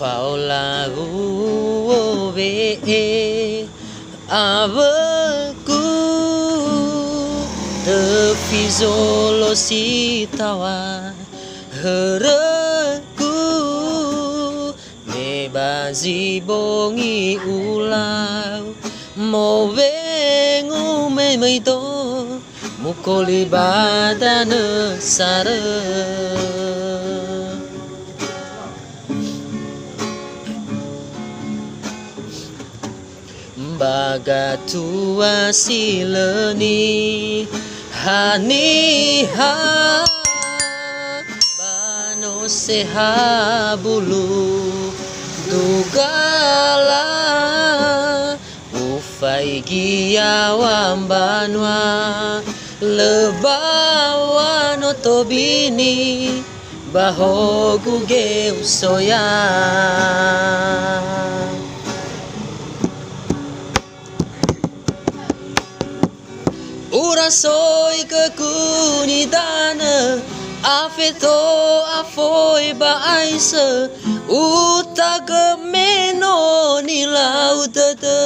Faulagu be aveku te fizolo si tawa hereku me bazi bongi ulau mo vengu me meito mukoli badana sare baga tua sileni hani ha bano seha bulu dugala ufai gia wambanwa lebawa no tobini bahogu ge usoya ura soy ke kunidana afeto afoi ba aisa utaga meno ni laudada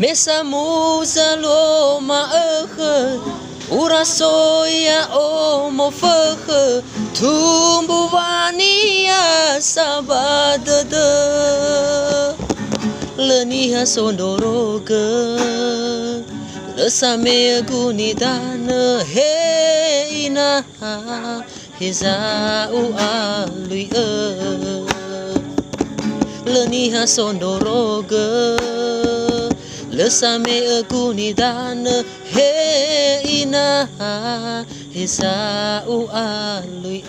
mesa musa lo ma ura soya o mo fakhe tumbu vania sabadada leniha sondoroga lesame gunidana heina heza u alui leniha sondoroga lesame gunidana heina heza u alui